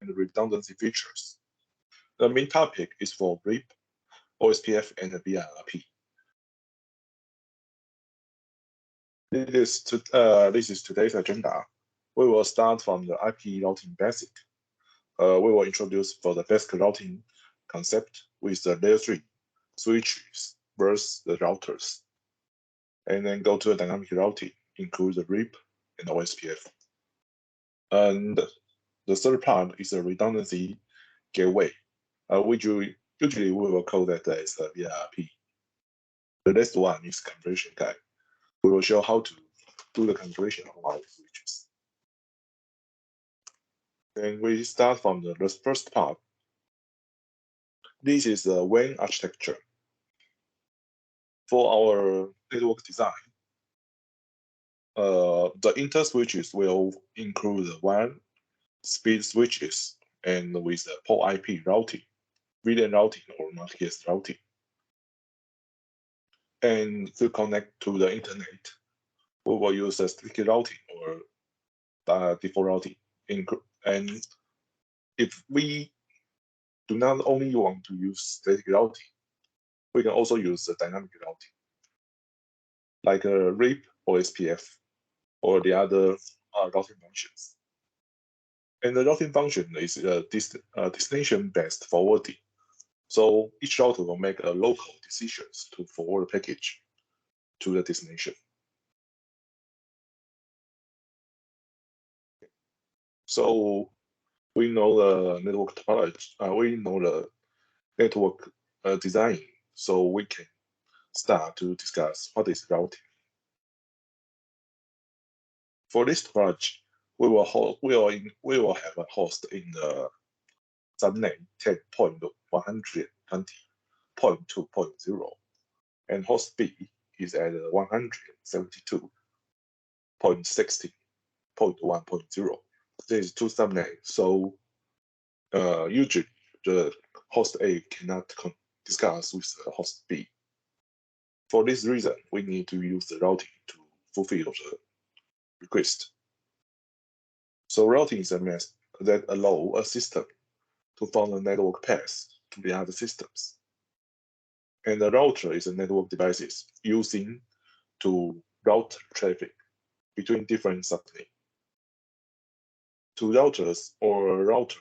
and redundancy features. The main topic is for RIP, OSPF, and BIRP. This is today's agenda. We will start from the IP routing basic. We will introduce for the basic routing concept with the layer 3 switches versus the routers, and then go to the dynamic routing, include the RIP and OSPF. And the third part is a redundancy gateway, which usually we will call that as a BIRP. The next one is configuration guide. We will show how to do the configuration of our switches. And we start from the first part. This is the WAN architecture. For our network design, the inter switches will include the WAN, speed switches, and with the port IP routing, VLAN routing, or multi-case routing. And to connect to the internet, we will use a sticky routing or default routing. And if we do not only want to use static routing, we can also use the dynamic routing, like a RIP or SPF, or the other routing functions. And the routing function is destination-based forwarding. So each router will make a local decisions to forward the package to the destination. So we know the network topology, we know the network design, so we can start to discuss what is routing. For this topology, we will have a host in the subnet 10.120.2.0, and host B is at 172.60.1.0. There is two subnets, so usually the host A cannot discuss with the host B. For this reason, we need to use the routing to fulfill the request. So routing is a method that allows a system to form a network path to the other systems. And the router is a network devices using to route traffic between different subnets. To routers or router,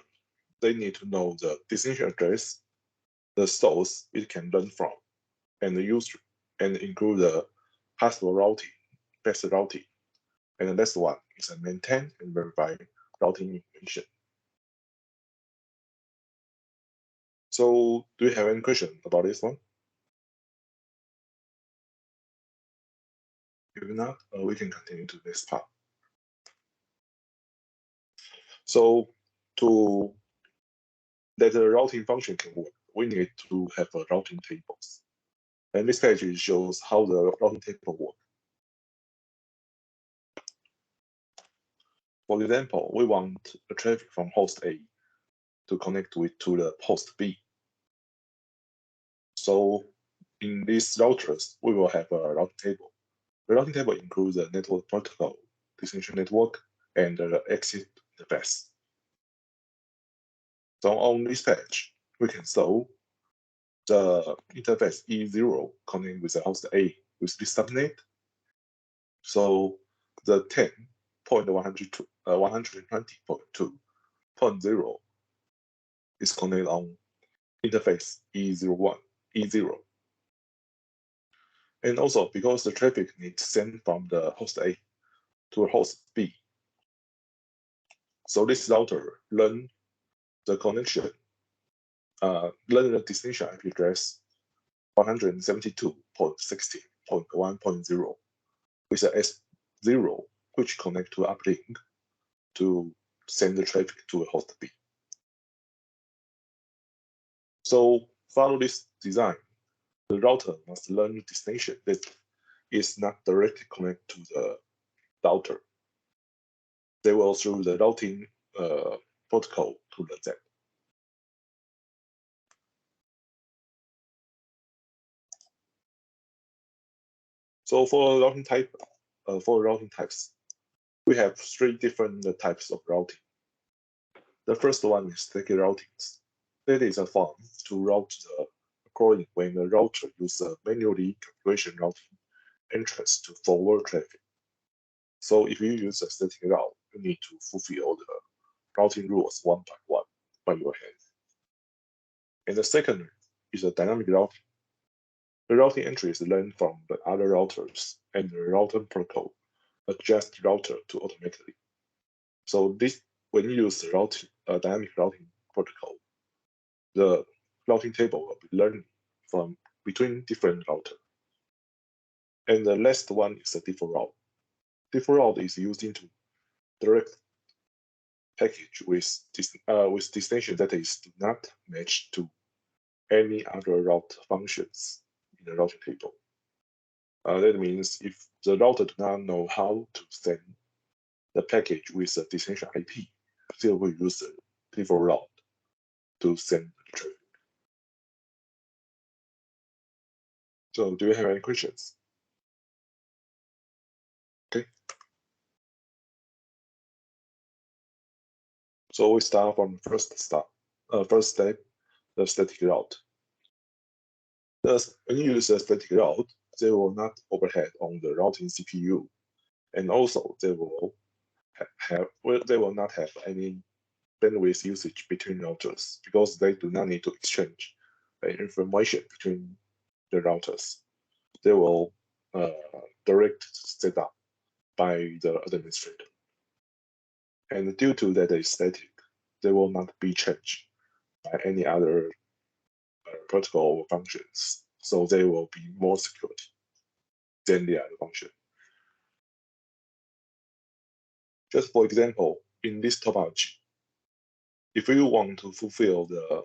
they need to know the destination address, the source it can run from, and the user, and include the possible routing, best routing. And the next one is a maintain and verify routing information. So do you have any question about this one? If not, we can continue to this part. So to that the routing function can work, we need to have a routing tables. And this page shows how the routing table works. For example, we want a traffic from host A to connect to the host B. So in these routers, we will have a routing table. The routing table includes the network protocol, destination network, and the exit interface. So on this page, we can show the interface E0 connecting with the host A with this subnet. So the 10.120.2.0 is connected on interface E0. And also because the traffic needs sent from the host A to host B. So this router learn the connection, learn the destination IP address 172.60.1.0 with a S0, which connect to uplink to send the traffic to a host B. So follow this design, the router must learn the destination that is not directly connected to the router. They will through the routing protocol to learn that. So for routing types, we have three different types of routing. The first one is static routings. That is a form to route the calling when the router uses a manually configuration routing entrance to forward traffic. So if you use a static route, you need to fulfill the routing rules one by one by your hand. And the second is a dynamic routing. The routing entry is learned from the other routers, and the router protocol adjusts router to automatically. So this, when you use the dynamic routing protocol, the routing table will be learned from between different routers. And the last one is the default route. Default route is used into direct package with destination that is do not match to any other route functions in the routing table. That means if the router do not know how to send the package with the destination IP, still will use the default route to send the traffic. So do you have any questions? Okay. So we start from the first step, the static route. Thus, when you use a static route, they will not overhead on the routing CPU, and also they will not have any bandwidth usage between routers because they do not need to exchange information between the routers. They will direct set up by the administrator. And due to that is static, they will not be changed by any other protocol functions. So they will be more secure than the other function. Just for example, in this topology, if you want to fulfill the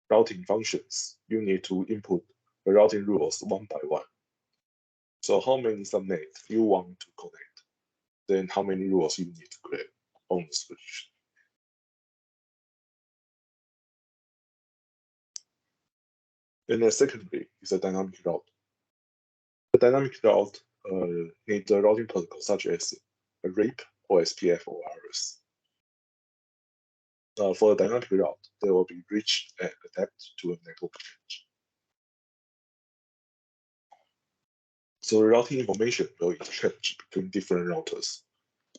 routing functions, you need to input the routing rules one by one. So how many subnets you want to connect, then how many rules you need to create on the switch. And then secondly is a dynamic route. The dynamic route needs a routing protocol such as a RIP or SPF or others. For the dynamic route, they will be rich and adapt to a network change. So the routing information will exchange between different routers.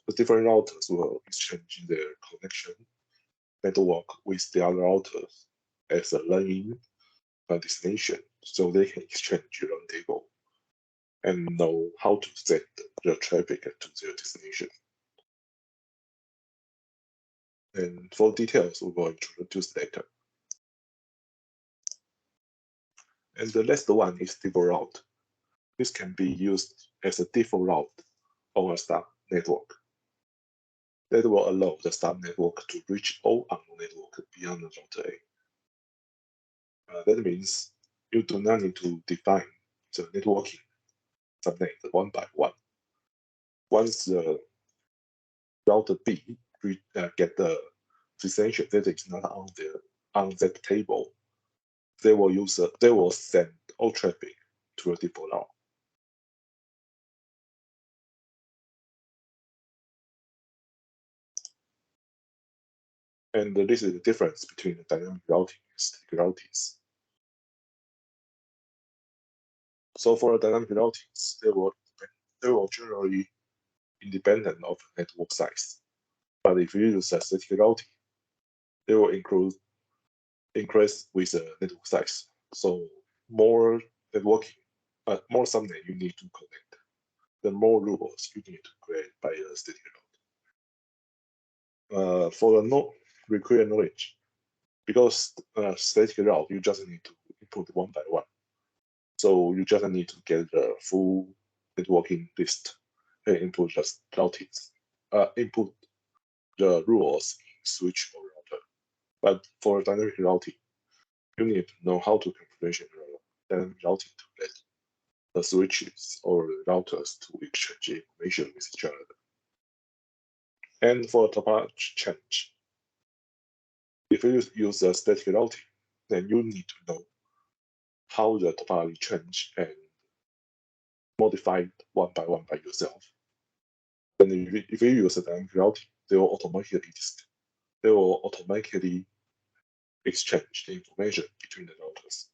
The different routers will exchange their connection network with the other routers as a learning destination, so they can exchange run table and know how to send the traffic to their destination. And for details, we will introduce later. And the last one is default route. This can be used as a default route on a stub network. That will allow the stub network to reach all unknown network beyond the router A. That means you do not need to define the networking subnet one by one. Once the router B get the destination that is not on that table, they will send all traffic to a default route. And this is the difference between the dynamic routing and static routings. So for dynamic routings, they will generally independent of network size. But if you use a static routing, they will increase with the network size. So more networking, more subnet you need to connect, the more rules you need to create by a static route. For the no required knowledge, because static route, you just need to input one by one. So you just need to get the full networking list and input the routings, input the rules in switch or router. But for dynamic routing, you need to know how to configure dynamic routing to let the switches or routers to exchange information with each other. And for topology change, if you use a static routing, then you need to know how the topology change and modify it one by yourself. And if you use a dynamic routing, they will automatically they will automatically exchange the information between the routers.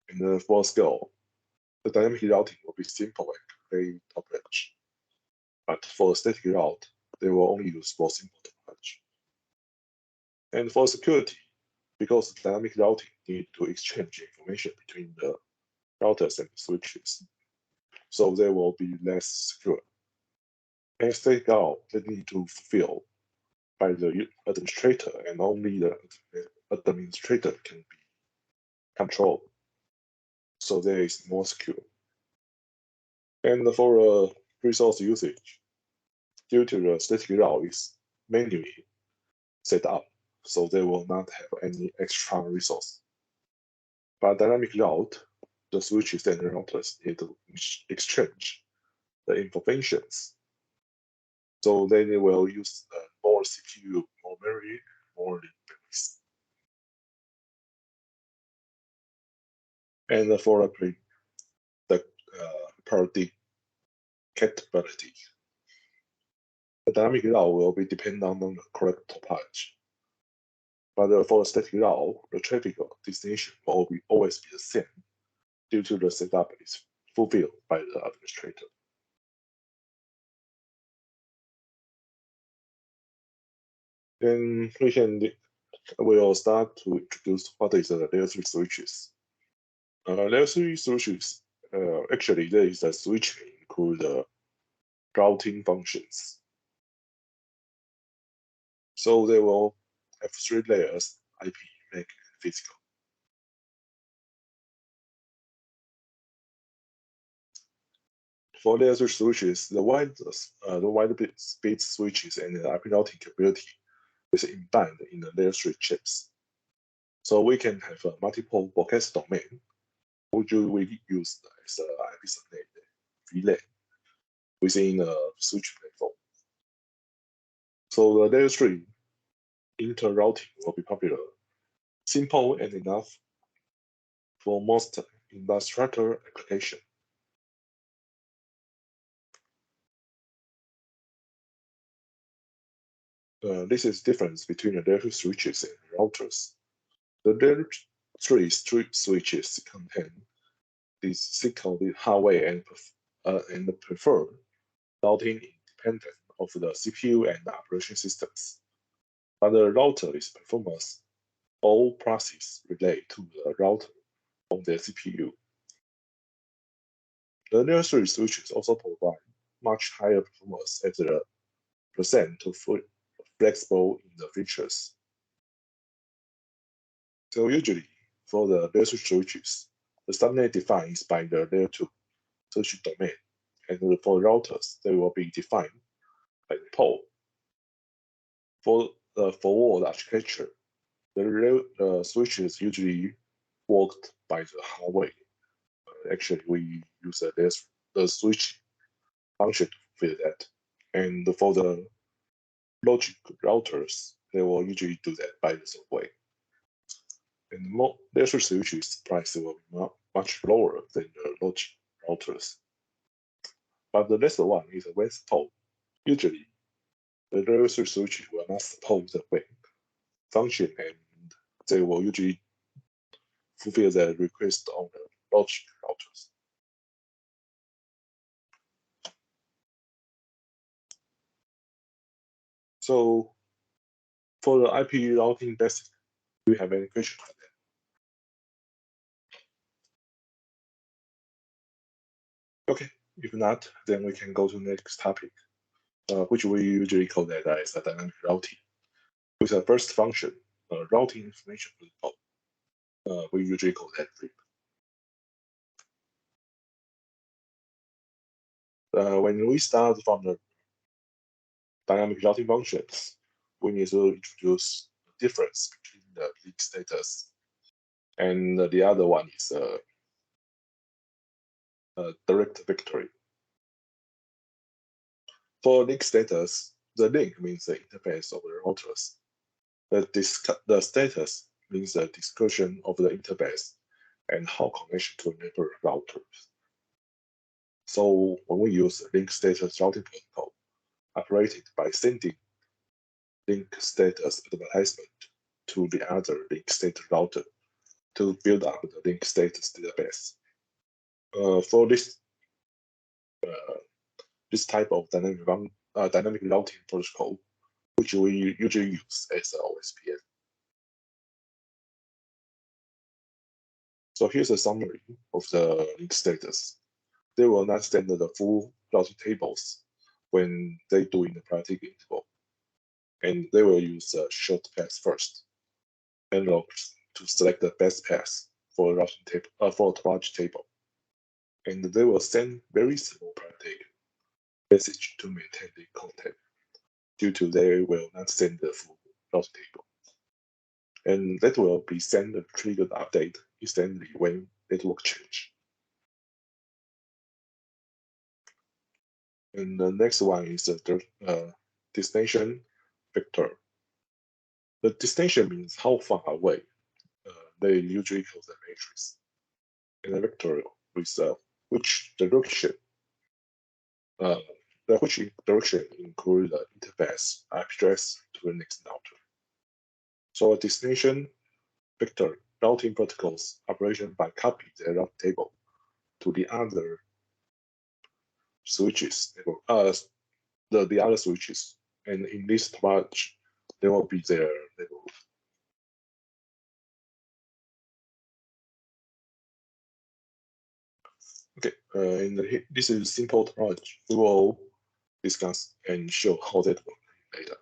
And for scale, the dynamic routing will be simple and convey topology. But for static route, they will only use for simple topology. And for security, because dynamic routing need to exchange information between the routers and switches, so they will be less secure. And static route, they need to fulfill by the administrator, and only the administrator can be controlled, so there is more secure. And for resource usage, due to the static route is manually set up, so they will not have any extra resource. But dynamic route, the switches and the routers need to exchange the informations, so they will use more CPU, more memory, more memories. And for the predictability, the dynamic route will be dependent on the correct topology. But for the static route, the traffic destination will always be the same due to the setup is fulfilled by the administrator. Then we'll start to introduce what is the layer 3 switches. Layer 3 switches, actually there is a switch include the routing functions. So they will have 3 layers: IP, MAC, and physical. For layer 3 switches, the wide speed switches and the IP routing capability is embedded in the layer 3 chips. So we can have a multiple broadcast domain, which we use as an IP subnet relay within a switch platform. So the layer 3 inter-routing will be popular, simple and enough for most industrial application. This is the difference between the layer 2 switches and routers. The layer 3 switches contain this secondary hardware and prefer routing independent of the CPU and the operation systems. But the router is performance. All processes relate to the router on the CPU. The layer 3 switches also provide much higher performance as the percent to flexible in the features. So usually for the layer 3 switches, the subnet defined is by the layer 2 switch domain, and for routers, they will be defined by the pole. For the forward architecture, the switches usually worked by the hardware. Actually, we use the switch function to fulfill that. And for the logic routers, they will usually do that by the software. And layer 3 switches price will be much lower than the logic routers. But the next one is a WAN support. Usually, the layer 3 switches will not support the WAN function, and they will usually fulfill the request on the logic routers. So for the IP routing basic, do you have any questions on that? Okay, if not, then we can go to the next topic, which we usually call that as dynamic routing. With the first function, routing information protocol, we usually call that RIP. When we start from the dynamic routing functions, we need to introduce the difference between the link status and the other one is direct victory. For link status, the link means the interface of the routers. The status means the description of the interface and how connection to neighbor routers. So when we use link status routing protocol, operated by sending link status advertisement to the other link status router to build up the link status database. For this type of dynamic routing protocol, which we usually use as OSPF. So here's a summary of the link status. They will not send the full routing tables when they do in the priority interval, and they will use a short path first, and to select the best path for routing table for topology table, and they will send very small priority message to maintain the content, due to they will not send the full routing table. And that will be sent a triggered update instantly when network change. And the next one is the destination vector. The destination means how far away. They usually call the matrix. And the vector with which direction. Which direction include the interface IP address to the next router. So a destination vector routing protocols operation by copy the route table to the other switches, the other switches, and in this topology, they will be their neighborhood. Okay, and this is simple topology. We will discuss and show how that works later.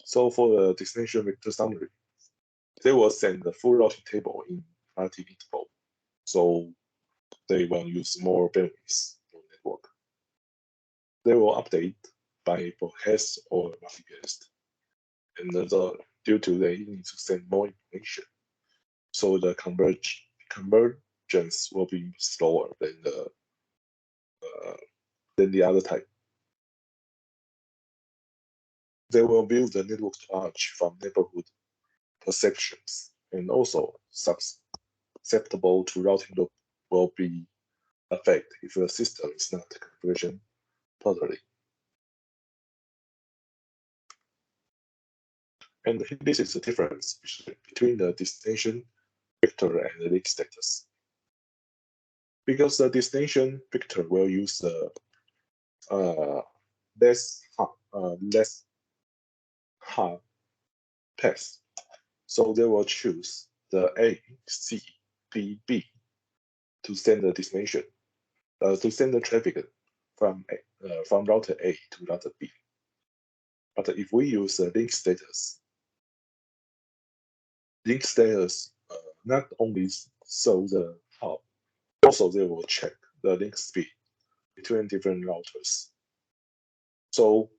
So for the destination vector summary, they will send the full routing table in priority interval. So they will use more bandwidth for network. They will update by broadcast or multicast. And due to they need to send more information, so the convergence will be slower than the other type. They will view the network topology from neighborhood perceptions, and also susceptible to routing loop will be affected if the system is not configured properly. And this is the difference between the destination vector and the link status. Because the destination vector will use the less hard path, so they will choose the A, C, D, B to send the destination, to send the traffic from router A to router B. But if we use the link status not only show the hub, also they will check the link speed between different routers. So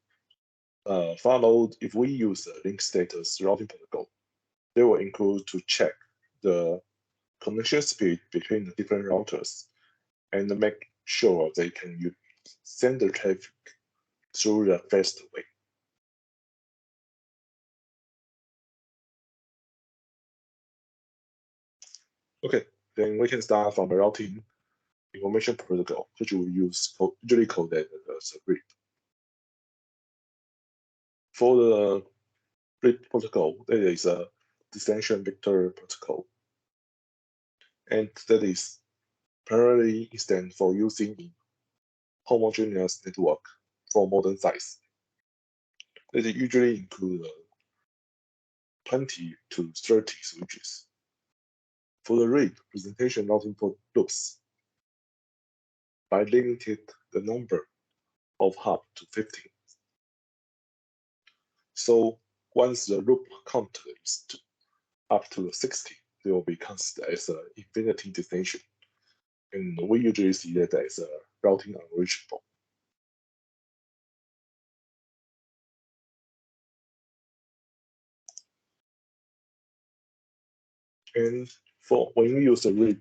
if we use the link status routing protocol, they will include to check the connection speed between the different routers and make sure they can send the traffic through the fast way. Okay, then we can start from the routing information protocol, which we usually called as RIP. For the RIP protocol, there is a destination vector protocol, and that is primarily extended for using in homogeneous network for modern size. It usually include 20 to 30 switches. For the RIP presentation routing loops, I limited the number of hubs to 15. So once the loop count is up to 60, they will be considered as an infinity destination. And we usually see that as a routing unreachable. And for when we use the RIP,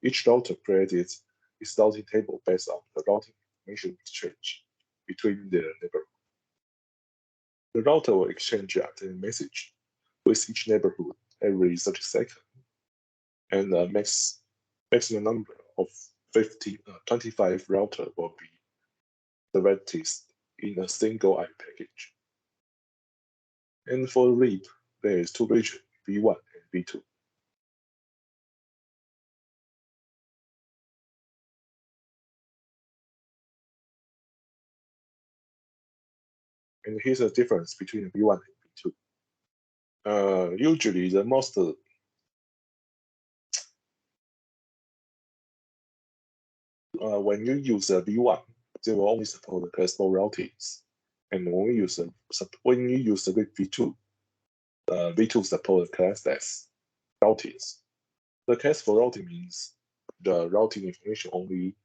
each router creates its routing table based on the routing information exchange between their neighborhood. The router will exchange a message with each neighborhood every 30 seconds, and the maximum number of 25 router will be directed in a single IP package. And for RIP, there is two regions, V1 and V2. And here's the difference between V1 and V2. Usually, the most when you use a V1, they will only support the classical routings. And when you use the V2, V2 support the classless routings. The classical routing means the routing information only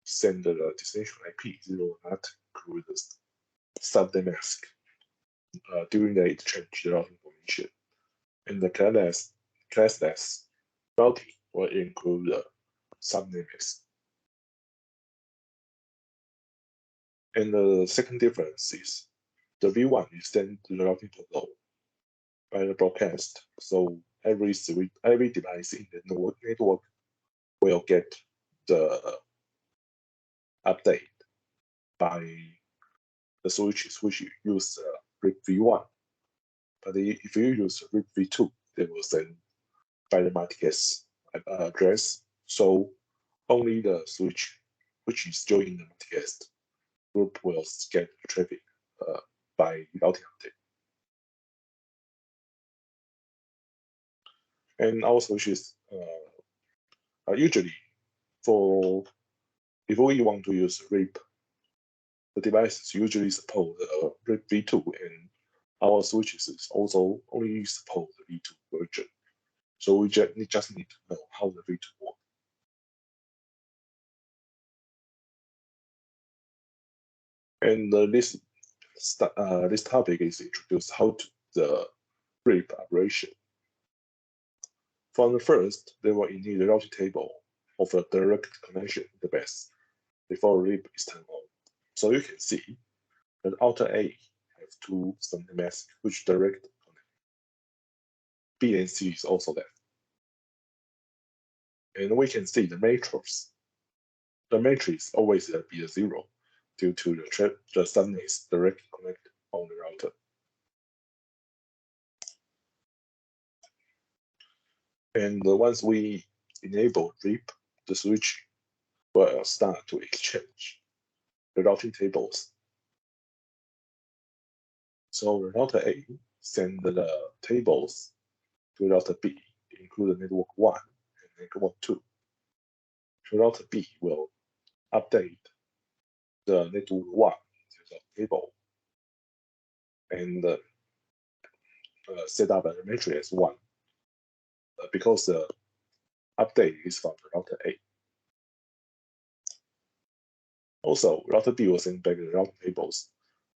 send the destination IP. It will not include the subnet mask during the exchange the routing information. And the classless routing will include the subnet mask. And the second difference is the V1 is sent to the routing table by the broadcast. So every device in the network will get the update by the switches which use RIP V1. But if you use RIP V2, they will send by the multicast address. So only the switch which is joining the multicast group will get traffic by routing update. And our switches usually if we want to use RIP, the devices usually support RIP V2, and our switches also only support the V2 version. So we just need to know how the V2 works. And this topic is introduced how to the RIP operation. From the first, there will need a routing table of a direct connection interface before RIP is turned on. So you can see that outer A have two subnet masks which direct connect. B and C is also there. And we can see the matrix. The matrix always be a 0 due to the subnets directly connect on the router. And once we enable RIP, the switch will start to exchange the routing tables. So the router A send the tables to router B, including network 1 and network 2. So router B will update the network 1 table and set up a matrix 1 because the update is from the router A. Also, router B will send back the routing tables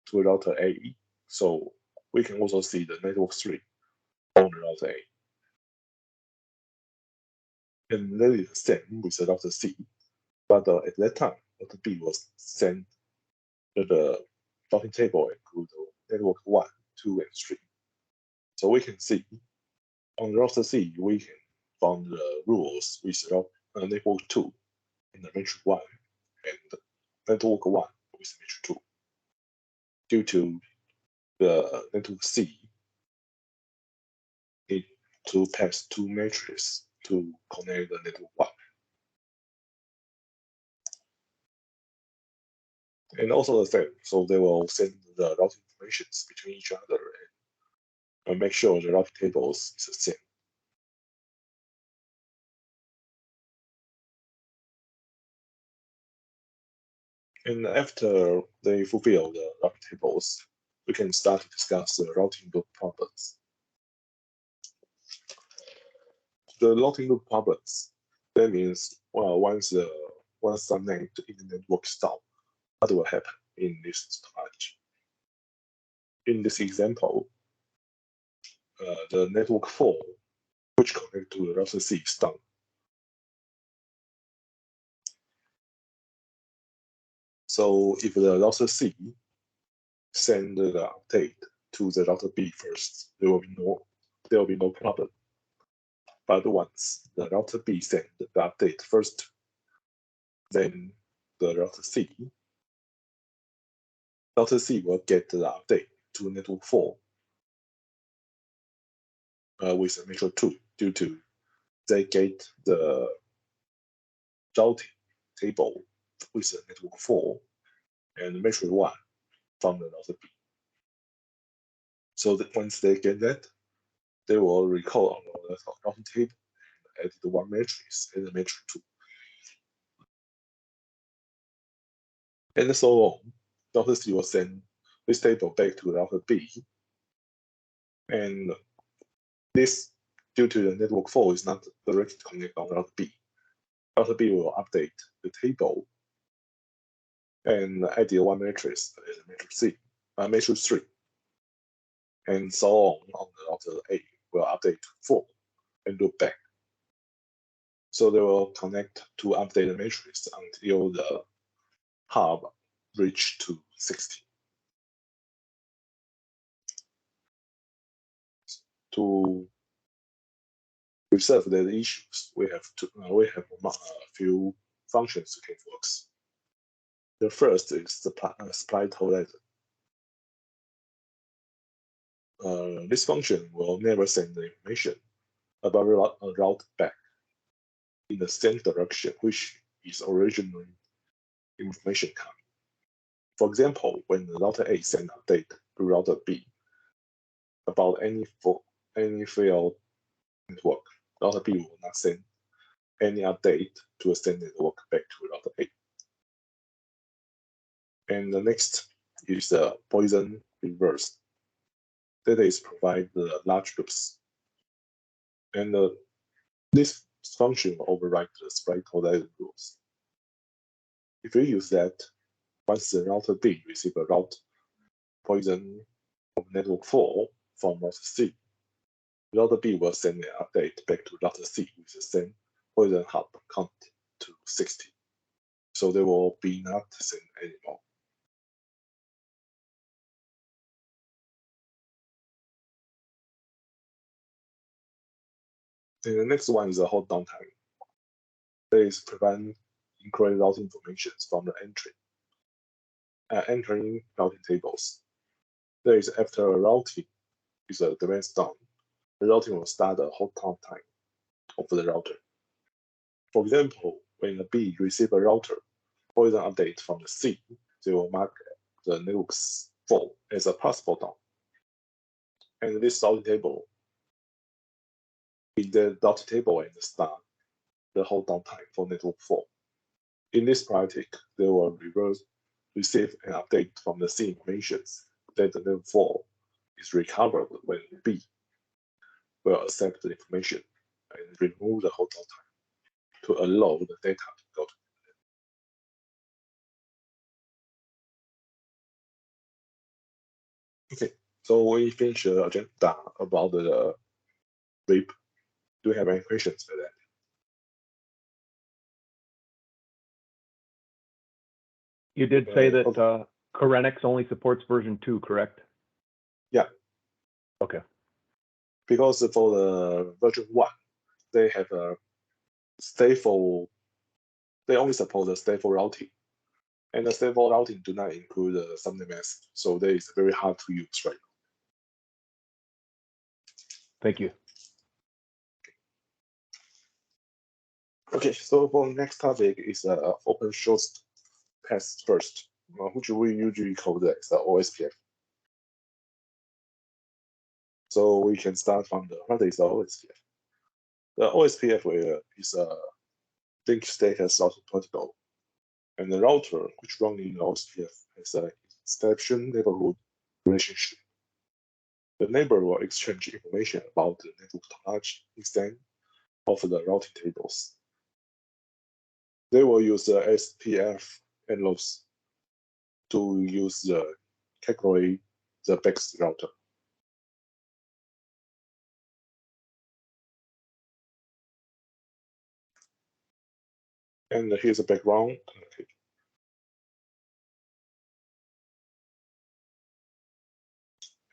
to router A, so we can also see the network 3 on the router A. And that is the same with the router C, but at that time, router B was sent the routing table include network 1, 2, and 3. So we can see on router C, we can find the rules with network 2 in the matrix 1 and network 1 with matrix 2. Due to the network C need to pass two matrices to connect the network 1. And also the same, so they will send the routing informations between each other and make sure the routing tables is the same. And after they fulfill the routing tables, we can start to discuss the routing loop problems. The routing loop problems, that means once one subnet in the network stop, what will happen in this stage? In this example, the network 4, which connect to the router C, is down. So if the router C send the update to the router B first, there will be no problem. But once the router B send the update first, then the router C router C will get the update to network 4 with a measure 2 due to they get the routing table with a network 4 and measure 1 from the router B. So that once they get that, they will recall on the routing table and add the one matrix and the matrix 2. And so on. Router C will send this table back to router B. And this, due to the network 4 is not directly connected on router B. Router B will update the table and add the one matrix as a matrix 3. And so on the router A will update to 4 and loop back. So they will connect to update the matrix until the hub reach to 60. To resolve the issues, we have a few functions we can focus. The first is the supply totalizer. This function will never send the information about a route back in the same direction which is originally information coming. For example, when the router A sends update to router B about any failed network, router B will not send any update to the same network back to router A. And the next is the Poisson reverse. Data is provided the large loops. And this function will override the supply totalizer rules. If we use that, once the router B receives a route Poisson of network 4 from router C, router B will send an update back to router C with the same Poisson hub count to 60. So they will be not sent anymore. And the next one is the hold downtime. That is prevent incorrect routing information from the entering routing tables. That is after a routing is advanced down, the routing will start a hold downtime of the router. For example, when the B receives a router Poisson update from the C, they will mark the network 4 as a possible down. And this routing table, in the routing table and start the hold down time for network 4. In this practice, they will receive an update from the C information that the network 4 is recovered when B will accept the information and remove the hold down time to allow the data to go to. Okay, so we finished the agenda about the RIP. Do you have any questions for that? You did say that Korenix only supports version 2, correct? Yeah. Okay. Because for the version 1, they have a stateful, they only support the stateful routing. And the stateful routing do not include the subnet mask, so that is very hard to use right now. Thank you. Okay, so for next topic is open source test first, which we usually call the OSPF. So we can start from what is the OSPF? The OSPF is a link status routing protocol, and the router which runs in the OSPF has an exception neighborhood relationship. The neighbor will exchange information about the network topology extent of the routing tables. They will use the SPF envelopes to use the calculate the best router. And here's the background. Okay.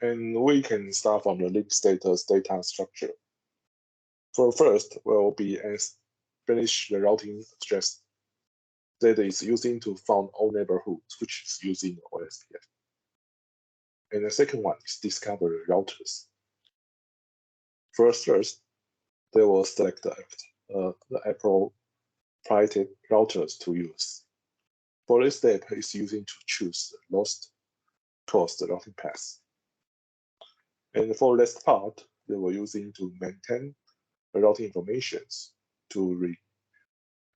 And we can start from the link status data structure. For first, will be as finish the routing address that is using to found all neighborhoods, which is using the OSPF. And the second one is discover routers. First, they will select the appropriate routers to use. For this step is using to choose the lowest cost routing path. And for this part, they were using to maintain the routing information to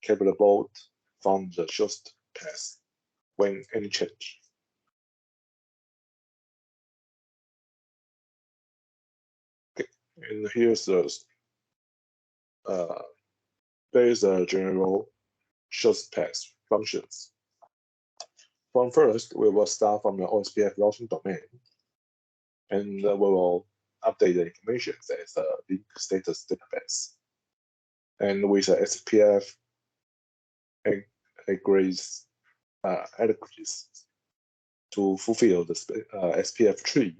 recover the board from the shortest path when any change. Okay. And here's the there is a general shortest path functions. From first, we will start from the OSPF routing domain, and we will update the information as a link status database. And with the SPF agrees adequacies to fulfill the SPF tree,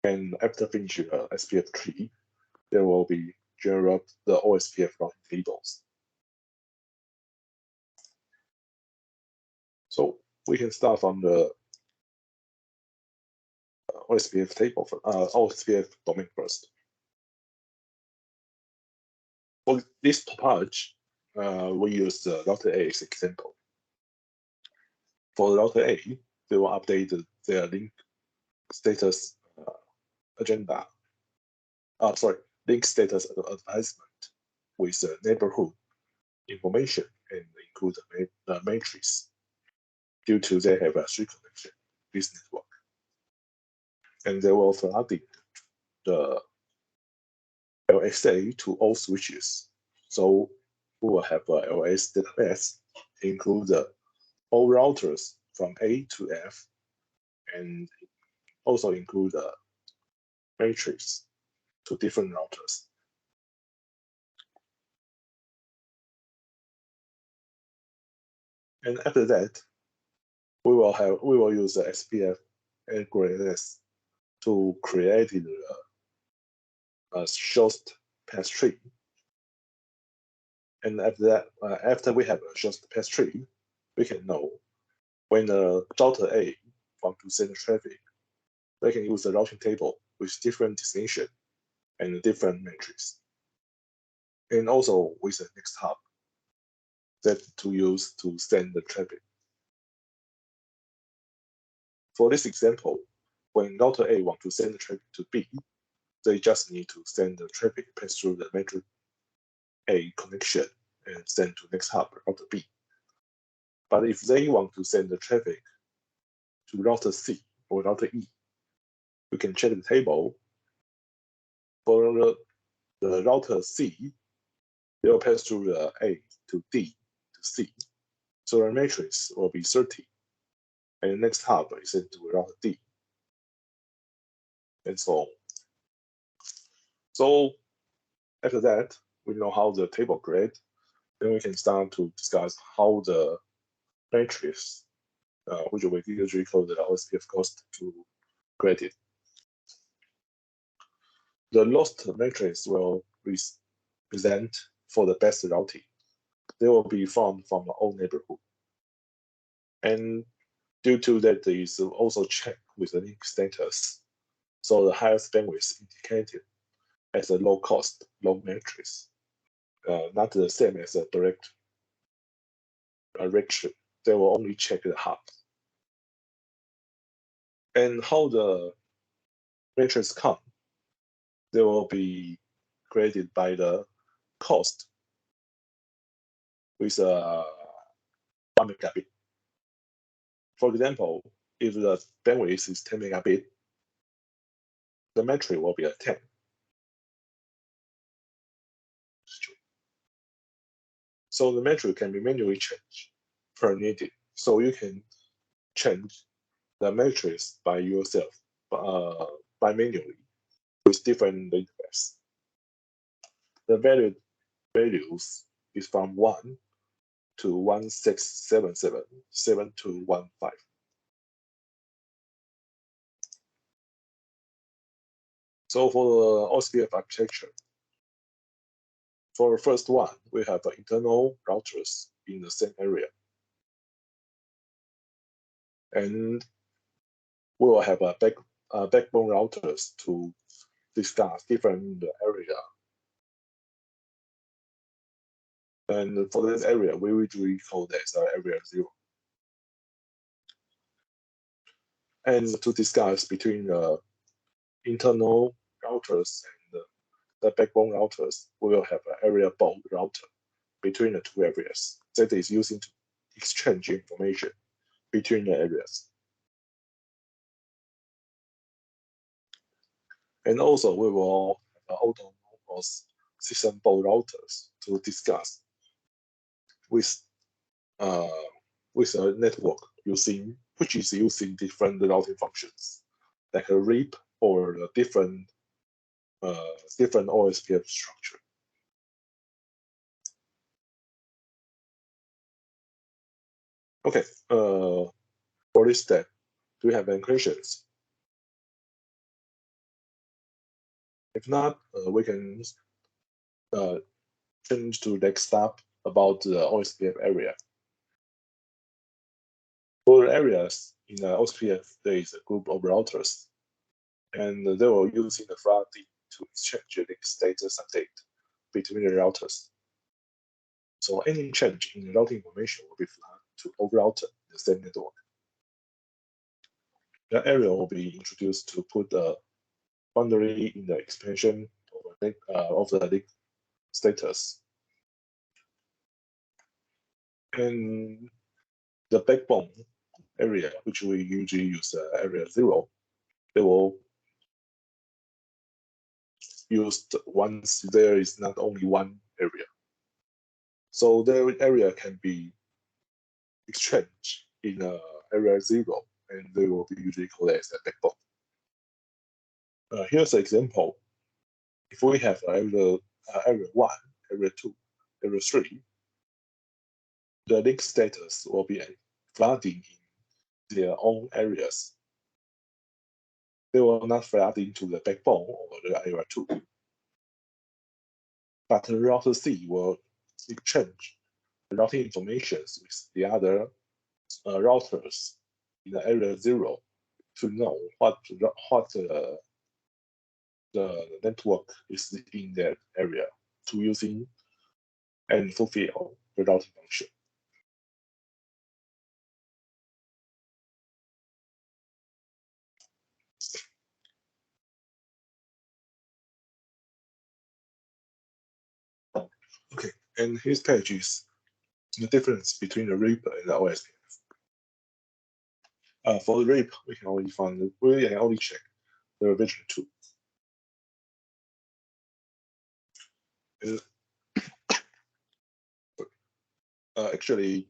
and after finishing the SPF tree, there will be generate the OSPF routing tables. So we can start from the OSPF table, OSPF domain first. For this topology, we use the router A as example. For the router A, they will update their link status agenda. Link status advertisement with the neighborhood information and include the matrix due to they have a 3 connection this network. And they will flood the LSA to all switches. So we will have a LS database include all routers from A to F, and also include a matrix to different routers. And after that, we will use the SPF algorithms to create a short path tree. And after that, after we have a short path tree, we can know when the router A want to send traffic, they can use the routing table with different destination and different matrix. And also with the next hub that to use to send the traffic. For this example, when router A want to send the traffic to B, they just need to send the traffic pass through the matrix A connection and send to next hub, router B. But if they want to send the traffic to router C or router E, we can check the table. For the router C, they will pass through the A to D to C. So the matrix will be 30. And the next hub is sent to router D. And so on. So after that, we know how the table create. Then we can start to discuss how the matrix, which we usually call the OSPF cost, to create it. The lost matrix will present for the best routing. They will be found from all neighborhood. And due to that, there is also checked with the link status. So the highest bandwidth indicated as a low cost, low matrix, not the same as a direct direction. They will only check the hub. And how the matrix come, they will be created by the cost with a 1 megabit. For example, if the bandwidth is 10 megabit, the metric will be a 10. So the metric can be manually changed per needed. So you can change the matrix by yourself, by manually with different interface. The values is from 1 to 1677, 7 to 15. So for the OSPF architecture, for the first one, we have internal routers in the same area. And we will have a backbone routers to discuss different area. And for this area, we usually call that area 0. And to discuss between the internal routers and the backbone routers, we will have an area bound router between the two areas that is using to exchange information between the areas. And also, we will have autonomous system bound routers to discuss with a network which is using different routing functions, like a RIP or a different OSPF structure. Okay, for this step, do we have any questions? If not, we can change to next step about the OSPF area. For the areas in the OSPF, there is a group of routers, and they will using the flooding to exchange the status update between the routers. So any change in the routing information will be flagged to all routers in the same network. The area will be introduced to put a boundary in the expansion of the link status. And the backbone area, which we usually use area 0, they will used once there is not only one area. So the area can be exchanged in area 0, and they will be usually called as a backbone. Here's an example. If we have area 1, area 2, area 3, the link status will be flooding in their own areas. They will not flood into the backbone or the area 2. But the router C will exchange the routing information with the other routers in the area 0 to know what the network is in that area to using and fulfill the routing function. Okay, and his page is the difference between the RIP and the OSPF. For the RIP, we can only check the version 2. Actually,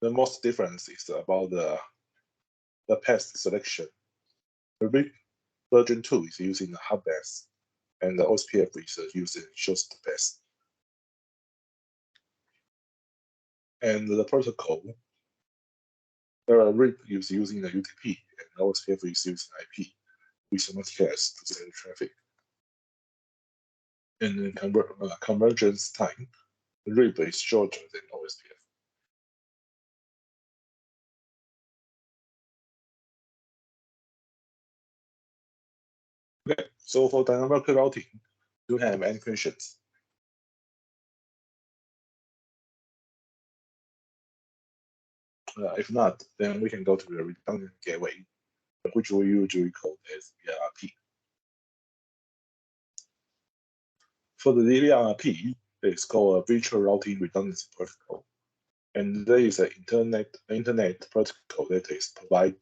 the most difference is about the path selection. The RIP version 2 is using the hard path, and the OSPF is using short path. And the protocol, the RIP is using the UDP, and the OSPF is using IP with multicast to send traffic. And then convergence time, the RIP is shorter than OSPF. Okay, so for dynamic routing, do you have any questions? If not, then we can go to the redundant gateway, which we usually call as VRP. For the VRP, it's called a virtual routing redundancy protocol, and there is an internet protocol that is provide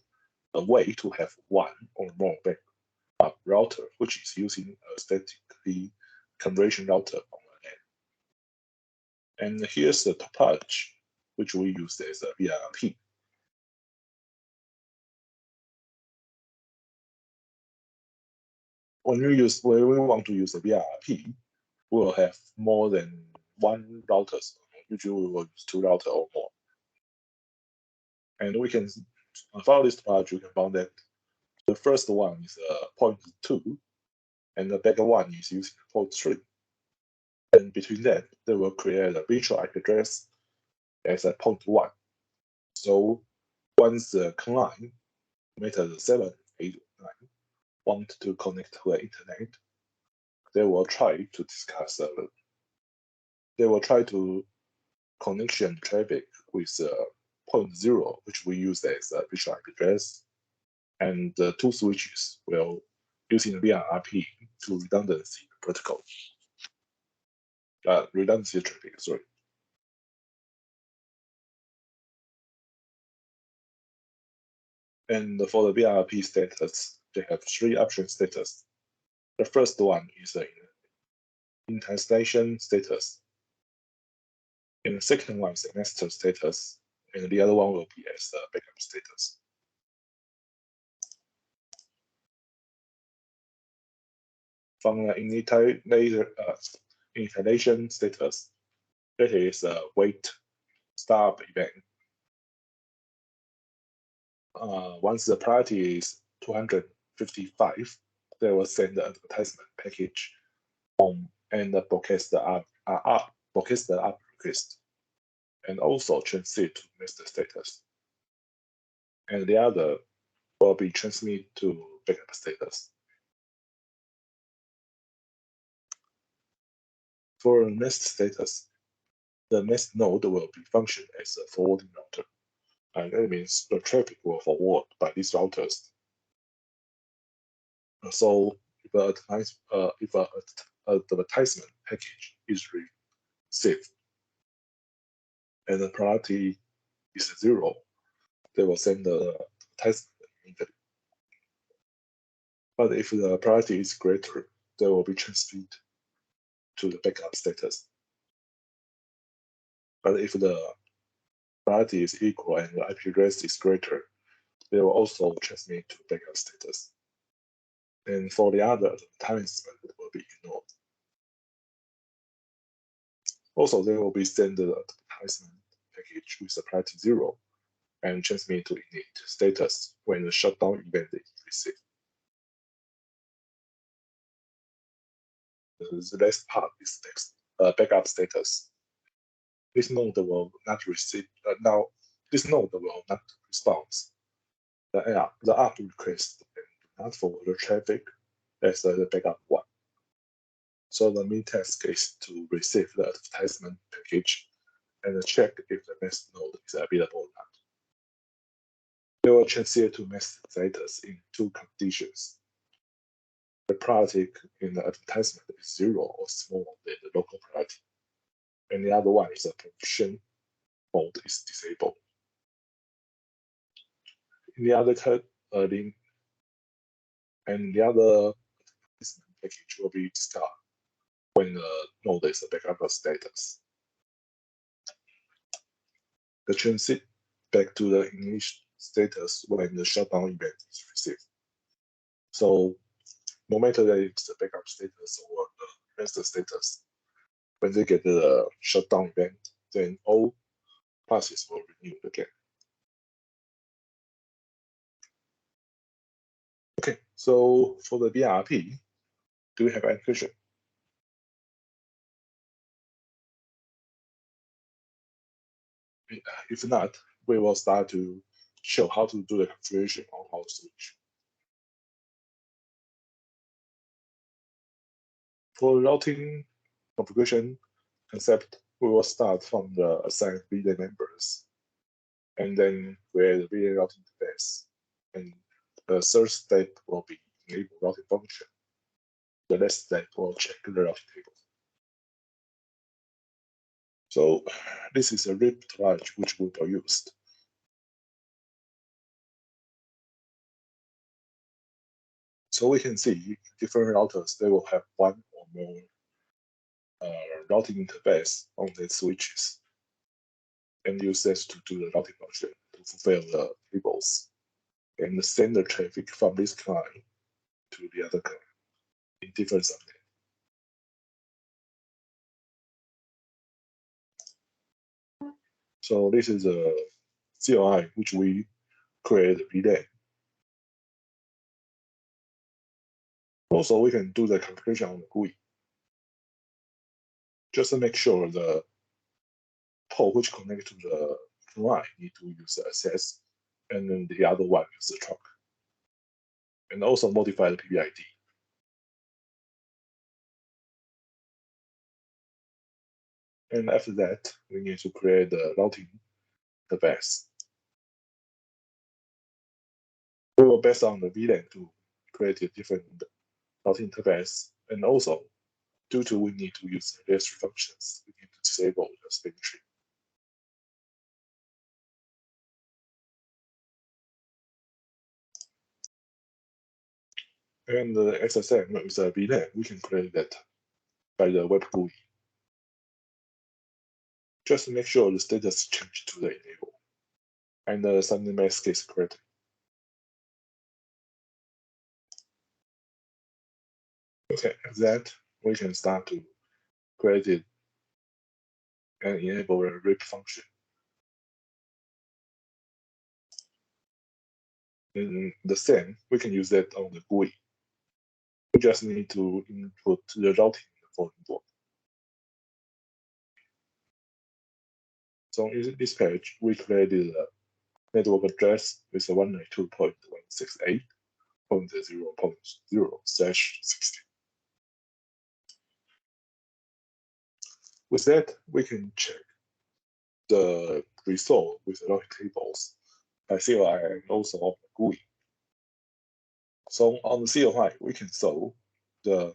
a way to have one or more backup router, which is using a statically conversion router on the LAN. And here's the topology, which we use as a VRP. When we want to use a VRP, we will have more than one routers. Usually we will use 2 routers or more. And we can follow this topology, we can find that the first one is port 2, and the second one is using port 3. And between that, they will create a virtual IP address as a port 1. So once the client method 789 want to connect to the internet, they will try to discuss. They will try to connection traffic with 0.0, which we use as a virtual IP address, and the two switches will using the BRP to redundancy protocol. Redundancy traffic, sorry. And for the BRP status, they have 3 option status. The first one is an intestation status. And the second one is a master status. And the other one will be as a backup status. From the initialization status, that is a wait stop event. Once the priority is 255, they will send the advertisement package and broadcast the up request, and also transit to master status. And the other will be transmitted to backup status. For next status, the next node will be function as a forwarding router. And that means the traffic will forward by these routers. So if an advertisement package is received and the priority is 0, they will send the advertisement immediately. But if the priority is greater, they will be transferred to the backup status. But if the priority is equal and the IP address is greater, they will also transmit to backup status. And for the other, advertisement will be ignored. Also, they will be sent the advertisement package with the priority 0 and transmit to init status when the shutdown event is received. The last part is backup status. This node will not receive. This node will not respond. The up request and not forward the traffic as the backup one. So the main task is to receive the advertisement package and check if the next node is available or not. They will transfer to master status in 2 conditions. The priority in the advertisement is 0 or smaller than the local priority. And the other one is the provision mode is disabled. In the other link, and the other advertisement package will be discarded when the node is a backup status. The transit back to the initial status when the shutdown event is received. So no matter that it's the backup status or the master status, when they get the shutdown event, then all passes will renew again. Okay, so for the BRP, do we have any question? If not, we will start to show how to do the configuration on our switch. For routing configuration concept, we will start from the assigned VLAN members, and then create the VLAN routing interface. And the third step will be enable routing function. The next step will check the routing table. So this is a RIP topology which we will use. So we can see different routers, they will have one or more routing interface on the switches, and use this to do the routing function to fulfill the tables and send the traffic from this client to the other client in different subnet. So this is a CLI which we create VLAN. Also, we can do the configuration on the GUI. Just to make sure the port which connect to the client need to use the access, and then the other one use the trunk. and also modify the PBID. And after that, we need to create the routing interface. We will base on the VLAN to create a different routing interface, and also due to we need to use registry functions, we need to disable the spin tree. And the SSM with a VLAN, we can create that by the web GUI. Just make sure the status changed to the enable, and the sending mask is correct. Okay, after that, we can start to create it and enable a RIP function. In the same, we can use that on the GUI. We just need to input the routing in the following block. So in this page, we created a network address with a 192.168.0.0/60. With that, we can check the result with the routing tables by CLI and also on the GUI. So on the CLI, we can solve the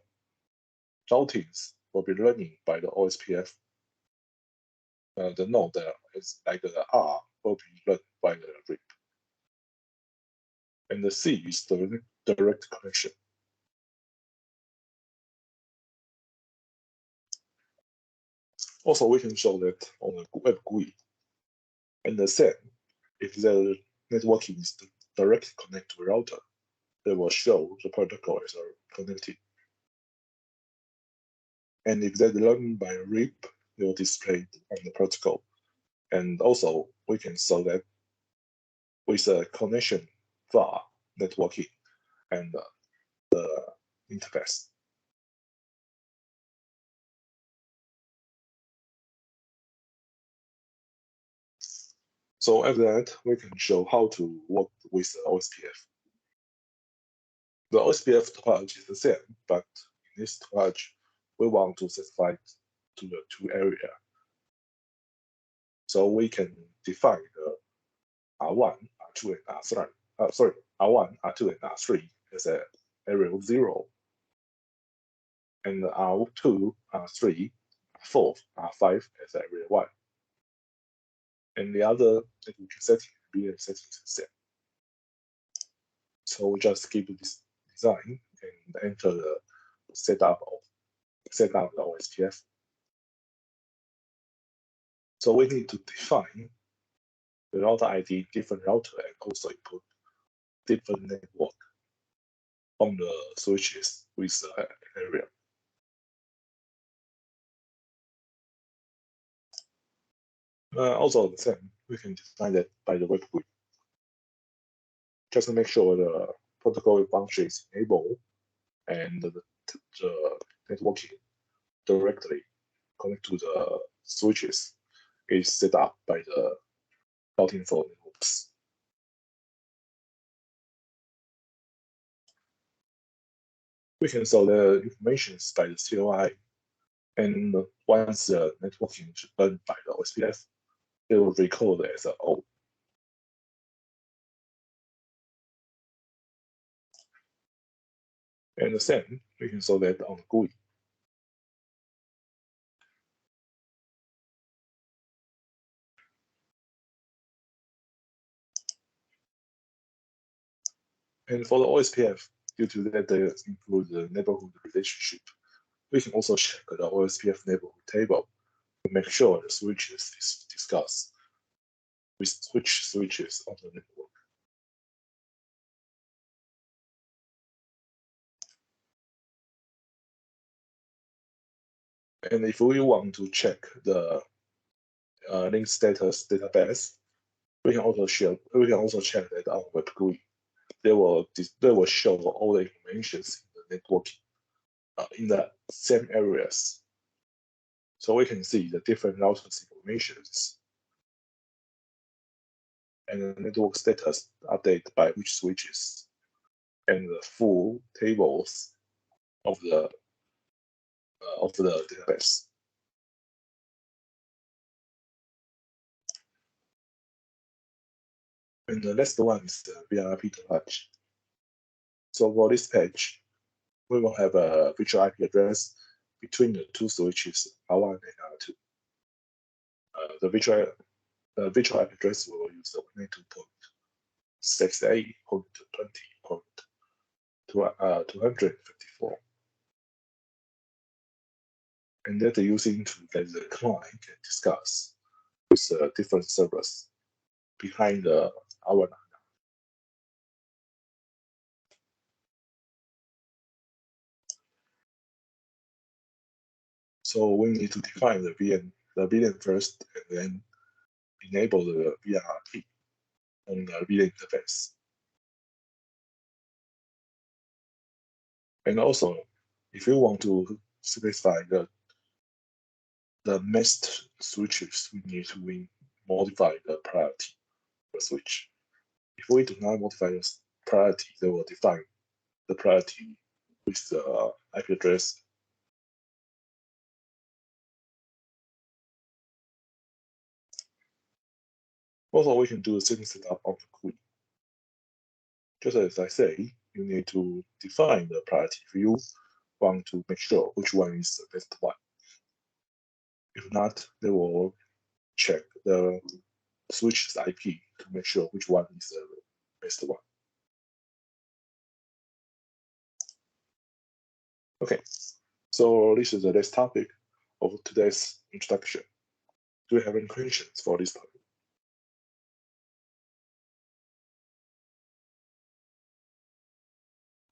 routings will be running by the OSPF. The node that is like the R will be run by the RIP. And the C is the direct connection. Also, we can show that on the web GUI. And the same, if the networking is directly connected to a router, they will show the protocol is connected. And if they're run by RIP, they will display on the protocol. And also, we can show that with a connection var networking and the interface. So after that, we can show how to work with the OSPF. The OSPF topology is the same, but in this topology, we want to specify to the two areas. So we can define the R1, R2, and R3. R1, R2, and R3 as an area 0, and R2, R3, R4, R5 as area 1. And the other networking setting, BN setting is the same. So we just keep this design and enter the setup the OSPF. So we need to define the router ID, different router, and also input different network on the switches with an area. Also the same, we can define that by the web GUI. Just to make sure the protocol function is enabled and the networking directly connect to the switches is set up by the routing for networks. We can solve the information by the CLI, and once the networking is done by the OSPF, it will record as an O. And the same, we can solve that on the GUI. And for the OSPF, due to that they include the neighborhood relationship, we can also check the OSPF neighborhood table to make sure the switches is discussed with which switches on the network. And if we want to check the link status database, we can also check that on web GUI. They will show all the information in the networking in the same areas. So we can see the different routers informations and the network status update by which switches. and the full tables of the database. And the next one is the VRIP page. So for this page, we will have a virtual IP address between the two switches R1 and R2. The virtual IP address will use the 192.68.20.254. And that using to get the client can discuss with different servers behind the R1. So we need to define the VLAN first, and then enable the VRIP on the VLAN interface. And also, if you want to specify the masked switches, we need to modify the priority of the switch. If we do not modify the priority, they will define the priority with the IP address. Also, we can do the same setup on the GUI. Just as I say, you need to define the priority if you want to make sure which one is the best one. If not, they will check the switch's IP to make sure which one is the best one. Okay, so this is the next topic of today's introduction. Do you have any questions for this topic?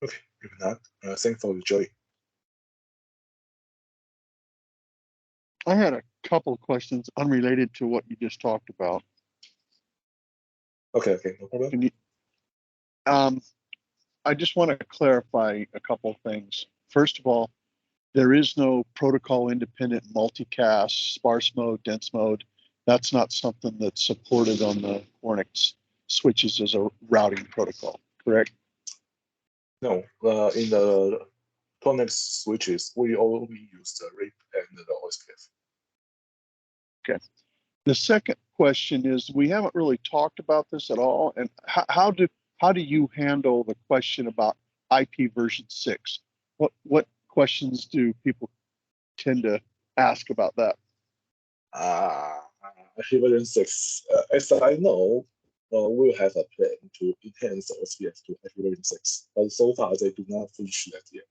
Okay, if not, thanks for joining. I had a couple of questions unrelated to what you just talked about. Okay, no problem. Can you, I just want to clarify a couple of things. First of all, there is no protocol independent multicast, sparse mode, dense mode. That's not something that's supported on the Cornix switches as a routing protocol, correct? No, in the Cornix switches, we only use the RIP and the OSPF. Okay. The second question is, we haven't really talked about this at all, and how do you handle the question about IP version 6? What questions do people tend to ask about that? IP version 6, as I know, we'll have a plan to enhance OSPF to IP version 6, but so far they do not finish that yet.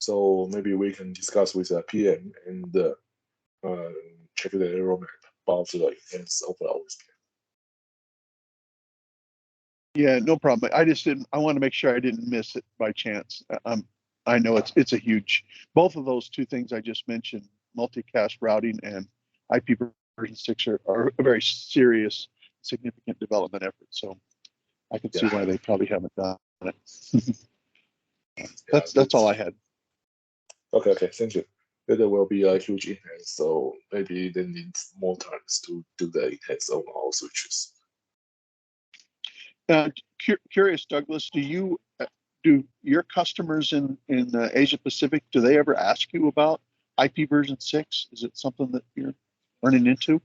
So maybe we can discuss with the PM and check the roadmap about the enhanced overall OSPF. Yeah, no problem. I want to make sure I didn't miss it by chance. I know it's a huge, both of those two things I just mentioned, multicast routing and IP version 6 are a very serious, significant development effort. So I can see why they probably haven't done it. That's all I had. Okay, thank you. There will be a huge enhance, so maybe they need more time to do the enhance on all switches. Curious, Douglas, do your customers in Asia Pacific, do they ever ask you about IP version 6? Is it something that you're running into?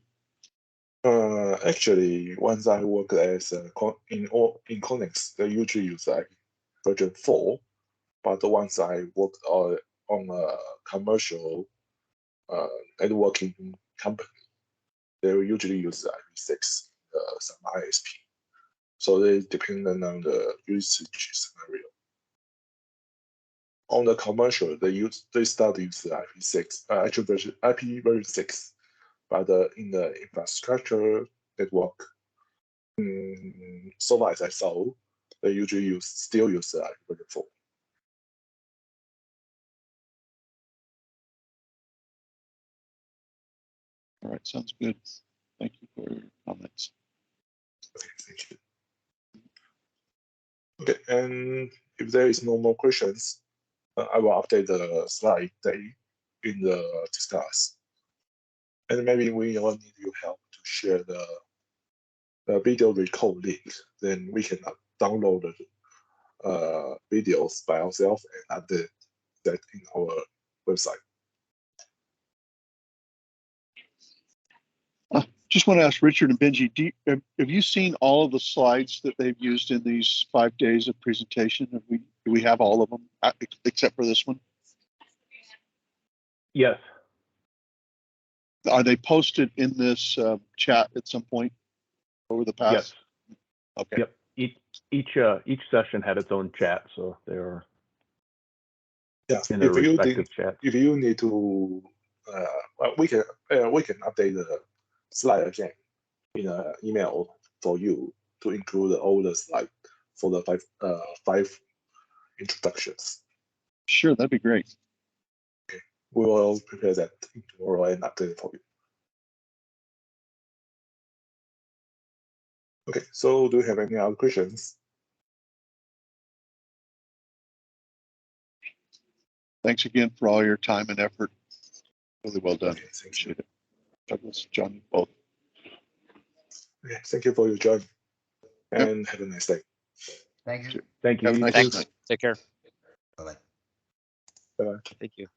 Actually, once I work as in Cornix, they usually use IP version 4. But once I worked on a commercial networking company, they usually use IP6, some ISP. So they depend on the usage scenario. On the commercial, they start to use the IP6, actually IP version 6, but in the infrastructure network, so far as I saw, they usually still use the IP version 4. All right, sounds good. Thank you for your comments. Okay, thank you. Okay, and if there is no more questions, I will update the slide in the discuss. And maybe we all need your help to share the video record link, then we can download the videos by ourselves and update that in our website. Just want to ask Richard and Benji, have you seen all of the slides that they've used in these 5 days of presentation? Do we have all of them except for this one? Yes. Are they posted in this chat at some point over the past? Yes. Okay. Yep. Each session had its own chat, so they were in their respective chats. If you need to, well, we can update the slide again in an email for you to include all the slides for the five introductions. Sure, that'd be great. Okay, we will prepare that tomorrow and update it for you. Okay, so do you have any other questions? Thanks again for all your time and effort. Really well done. Okay, thank you. Appreciate it. Douglas, John, both. Okay, thank you for your join, and have a nice day. Thank you. Thank you. Have a nice Thanks. night. Take care. Bye-bye. Bye-bye. Thank you.